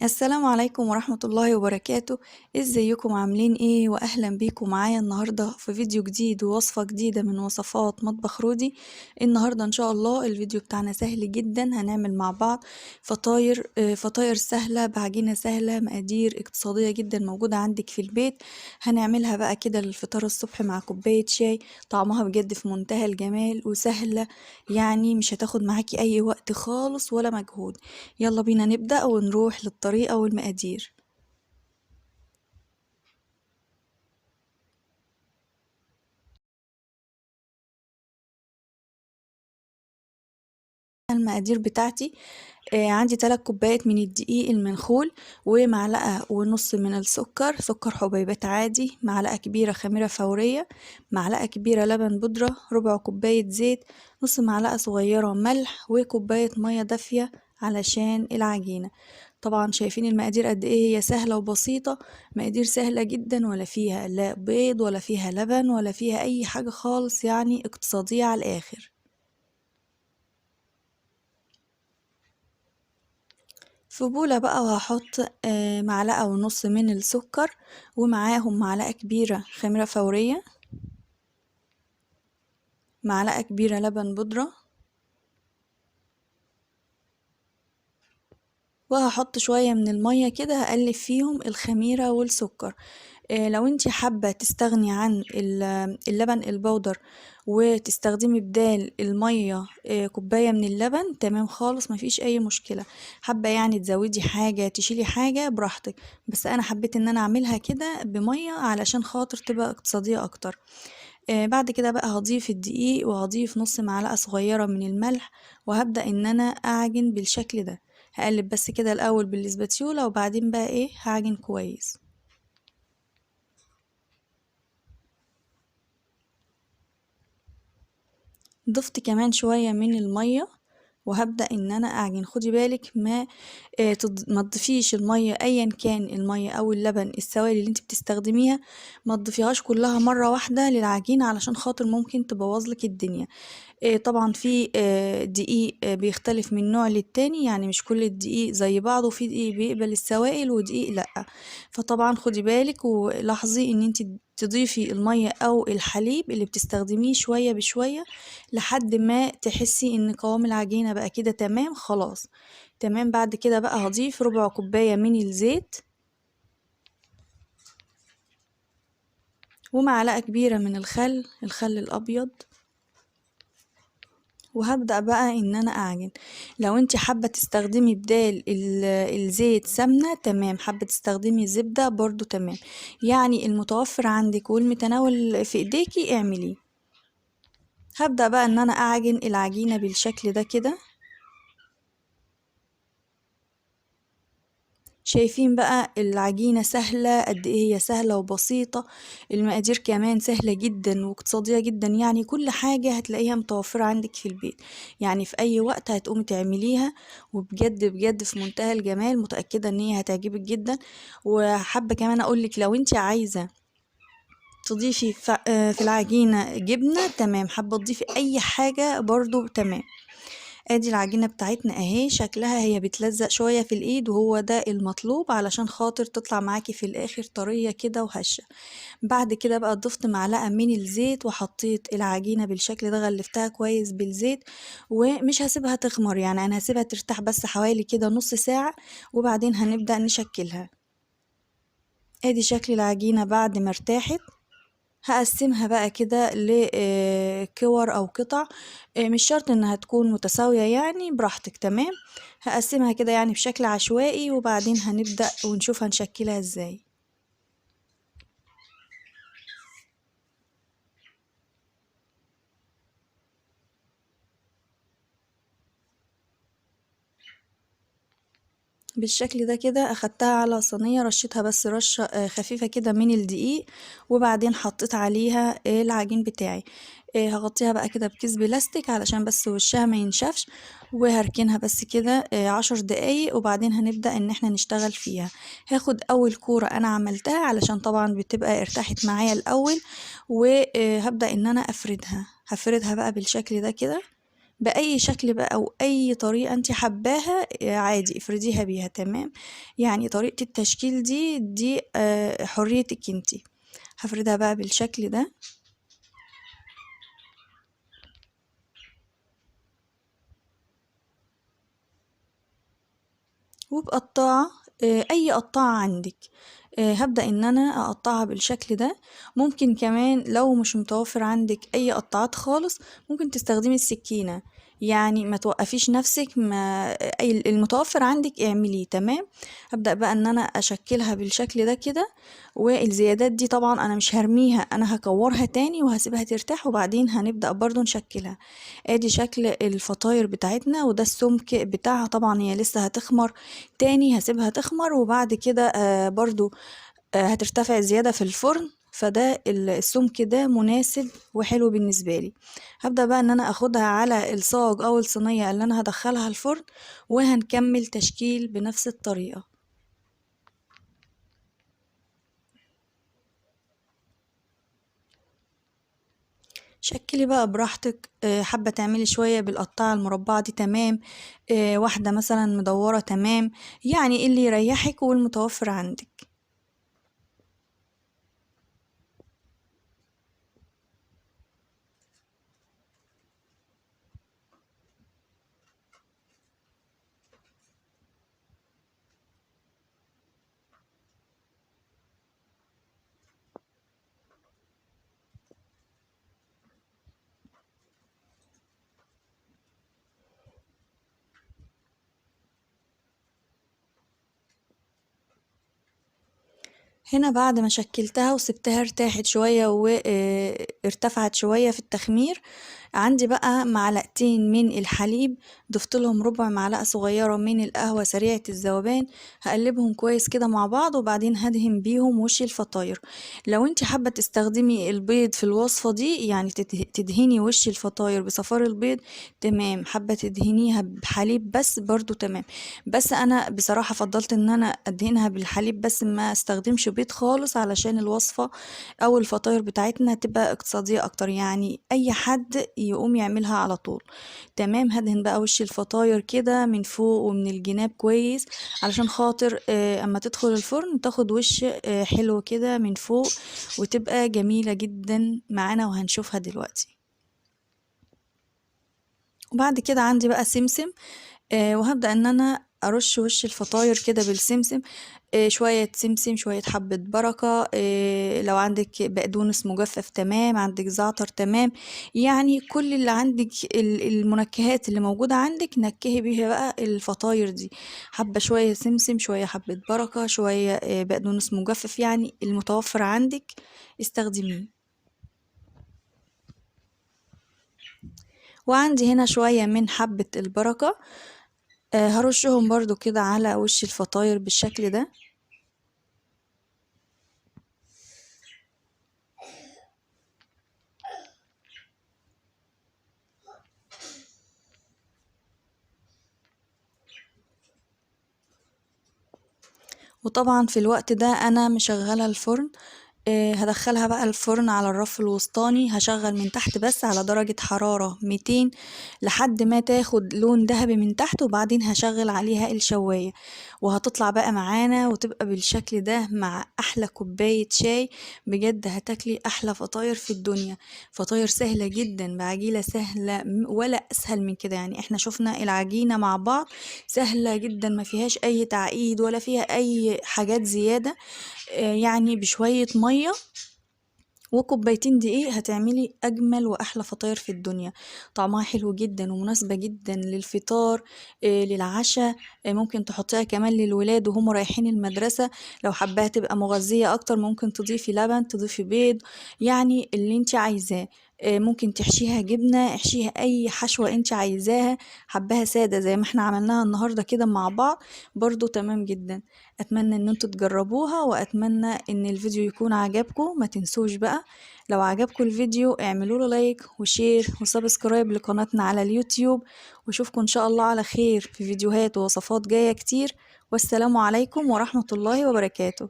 السلام عليكم ورحمة الله وبركاته. ازيكم عاملين ايه؟ واهلا بيكم معايا النهاردة في فيديو جديد ووصفة جديدة من وصفات مطبخ رودي. النهاردة ان شاء الله الفيديو بتاعنا سهل جدا، هنعمل مع بعض فطاير سهلة بعجينة سهلة، مقادير اقتصادية جدا موجودة عندك في البيت. هنعملها بقى كده للفطار الصبح مع كوباية شاي. طعمها بجد في منتهى الجمال وسهلة، يعني مش هتاخد معاكي اي وقت خالص ولا مجهود. يلا بينا نبدأ ونروح للطريقة والمقادير. المقادير بتاعتي عندي 3 كوبايات من الدقيق المنخول، ومعلقة ونص من السكر، سكر حبيبات عادي، معلقة كبيرة خميرة فورية، معلقة كبيرة لبن بودرة، ربع كوباية زيت، نص معلقة صغيرة ملح، وكوباية مية دافية علشان العجينة. طبعا شايفين المقادير قد ايه هي سهلة وبسيطة، مقادير سهلة جدا، ولا فيها لا بيض ولا فيها لبن ولا فيها اي حاجة خالص، يعني اقتصادية على الاخر. في بولة بقى وهحط معلقة ونص من السكر، ومعاهم معلقة كبيرة خميرة فورية، معلقة كبيرة لبن بودرة، وهحط شوية من المية كده هقلب فيهم الخميرة والسكر. لو انتي حابة تستغني عن اللبن البودر وتستخدمي بدال المية كوباية من اللبن، تمام خالص مفيش اي مشكلة. حابة يعني تزودي حاجة تشيلي حاجة براحتك، بس انا حبيت ان انا اعملها كده بمية علشان خاطر تبقى اقتصادية اكتر. بعد كده بقى هضيف الدقيق، وهضيف نص معلقة صغيرة من الملح، وهبدأ ان انا اعجن بالشكل ده. هقلب بس كده الاول بالاسباتيولا، وبعدين بقى ايه هعجن كويس. ضفت كمان شوية من المية، وهبدأ ان انا اعجن. خدي بالك ما تضيفيش المية ايا كان المية او اللبن، السوائل اللي انت بتستخدميها ما تضيفيهاش كلها مرة واحدة للعجينة، علشان خاطر ممكن تبوظلك الدنيا. طبعا في دقيق بيختلف من نوع للتاني، يعني مش كل الدقيق زي بعضه، في دقيق بيقبل السوائل ودقيق لأ. فطبعا خدي بالك ولاحظي ان انت تضيفي المية او الحليب اللي بتستخدميه شوية بشوية، لحد ما تحسي ان قوام العجينة بقى كده تمام خلاص. تمام، بعد كده بقى هضيف ربع كوباية من الزيت، ومعلقة كبيرة من الخل الأبيض، وهبدأ بقى ان انا اعجن. لو انت حابة تستخدمي بدال الزيت سمنة تمام، حابة تستخدمي زبدة برضو تمام، يعني المتوفر عندك والمتناول في ايديكي اعمليه. هبدأ بقى ان انا اعجن العجينة بالشكل ده كده. شايفين بقى العجينة سهلة قد ايه هي سهلة وبسيطة، المقادير كمان سهلة جدا واقتصادية جدا، يعني كل حاجة هتلاقيها متوفرة عندك في البيت، يعني في اي وقت هتقومي تعمليها. وبجد بجد في منتهى الجمال، متأكدة ان هي هتعجبك جدا. وحابة كمان اقولك لو انت عايزة تضيفي في العجينة جبنة تمام، حابة تضيفي اي حاجة برضو تمام. ادي العجينة بتاعتنا اهي، شكلها هي بتلزق شوية في الايد، وهو ده المطلوب علشان خاطر تطلع معاكي في الاخر طرية كده وهشة. بعد كده بقى ضفت معلقة من الزيت، وحطيت العجينة بالشكل ده، غلفتها كويس بالزيت، ومش هسيبها تخمر، يعني انا هسيبها ترتاح بس حوالي كده نص ساعة، وبعدين هنبدأ نشكلها. ادي شكل العجينة بعد ما ارتاحت. هقسمها بقى كده لكور او قطع، مش شرط انها تكون متساوية، يعني براحتك تمام. هقسمها كده يعني بشكل عشوائي، وبعدين هنبدأ ونشوف هنشكلها ازاي. بالشكل ده كده اخدتها على صينية، رشيتها بس رشة خفيفة كده من الدقيق، وبعدين حطيت عليها العجين بتاعي. هغطيها بقى كده بكيس بلاستيك علشان بس وشها ما ينشفش، وهركنها بس كده 10 دقايق، وبعدين هنبدأ ان احنا نشتغل فيها. هاخد اول كورة انا عملتها علشان طبعا بتبقى ارتاحت معايا الاول، وهبدأ ان انا هفردها بقى بالشكل ده كده، بأي شكل بقى أو أي طريقة انت حباها عادي افرديها بيها تمام. يعني طريقة التشكيل دي حريتك انت. هفردها بقى بالشكل ده وبقطاعة أي قطاعة عندك. هبدأ إن أنا أقطعها بالشكل ده. ممكن كمان لو مش متوفر عندك أي قطعات خالص ممكن تستخدمي السكينة. يعني ما توقفيش نفسك، ما أي المتوفر عندك اعمليه تمام. هبدأ بقى إن أنا أشكلها بالشكل ده كده. والزيادات دي طبعا أنا مش هرميها، أنا هكورها تاني وهسيبها ترتاح وبعدين هنبدأ برضو نشكلها. ادي شكل الفطاير بتاعتنا وده السمك بتاعها. طبعا هي لسه هتخمر تاني، هسيبها تخمر وبعد كده برضو هترتفع زيادة في الفرن. فده السمك ده مناسب وحلو بالنسبة لي. هبدأ بقى ان انا اخدها على الصاج او الصينية اللي انا هدخلها الفرن وهنكمل تشكيل بنفس الطريقة. شكلي بقى براحتك. حابة تعملي شوية بالقطاعة المربعة دي تمام. واحدة مثلا مدورة تمام. يعني إيه اللي يريحك والمتوفر عندك. هنا بعد ما شكلتها وسبتها ارتاحت شوية وارتفعت شوية في التخمير، عندي بقى معلقتين من الحليب. ضفت لهم ربع معلقة صغيرة من القهوة سريعة الذوبان. هقلبهم كويس كده مع بعض وبعدين هدهن بيهم وش الفطاير. لو انت حابة تستخدمي البيض في الوصفة دي يعني تدهني وش الفطاير بصفار البيض تمام. حابة تدهنيها بحليب بس برضو تمام. بس انا بصراحة فضلت ان انا ادهنها بالحليب بس ما استخدمش بيض خالص علشان الوصفة او الفطاير بتاعتنا تبقى اقتصادية اكتر، يعني اي حد يقوم يعملها على طول تمام. هدهن بقى وش الفطاير كده من فوق ومن الجناب كويس علشان خاطر اما تدخل الفرن تاخد وش حلو كده من فوق وتبقى جميلة جدا معانا وهنشوفها دلوقتي. وبعد كده عندي بقى سمسم. وهبدأ ان انا ارش وش الفطاير كده بالسمسم. شوية سمسم، شوية حبة بركة، لو عندك بقدونس مجفف تمام، عندك زعتر تمام. يعني كل اللي عندك المنكهات اللي موجودة عندك نكهي بيها بقى الفطاير دي. حبة شوية سمسم، شوية حبة بركة، شوية بقدونس مجفف، يعني المتوفر عندك استخدميه. وعندي هنا شوية من حبة البركة. هرشهم برضو كده على وش الفطاير بالشكل ده. وطبعا في الوقت ده انا مشغلة الفرن. هدخلها بقى الفرن على الرف الوسطاني. هشغل من تحت بس على درجة حرارة 200 لحد ما تاخد لون ذهبي من تحت وبعدين هشغل عليها الشواية. وهتطلع بقى معانا وتبقى بالشكل ده مع احلى كوباية شاي. بجد هتاكلي احلى فطاير في الدنيا. فطاير سهلة جدا بعجينة سهلة ولا اسهل من كده. يعني احنا شفنا العجينة مع بعض سهلة جدا ما فيهاش اي تعقيد ولا فيها اي حاجات زيادة. يعني بشوية مية وكوبايتين دقيق هتعملي أجمل وأحلى فطاير في الدنيا. طعمها حلو جدا ومناسبة جدا للفطار، للعشاء. ممكن تحطيها كمان للولاد وهم رايحين المدرسة. لو حباها تبقى مغذية أكتر ممكن تضيفي لبن، تضيفي بيض، يعني اللي انت عايزاه. ممكن تحشيها جبنة، احشيها أي حشوة انت عايزاها. حباها سادة زي ما احنا عملناها النهاردة كده مع بعض برضو تمام جدا. اتمنى ان انتوا تجربوها واتمنى ان الفيديو يكون عجبكم. ما تنسوش بقى لو عجبكم الفيديو اعملوا له لايك وشير وسبسكرايب لقناتنا على اليوتيوب. واشوفكم ان شاء الله على خير في فيديوهات ووصفات جاية كتير. والسلام عليكم ورحمة الله وبركاته.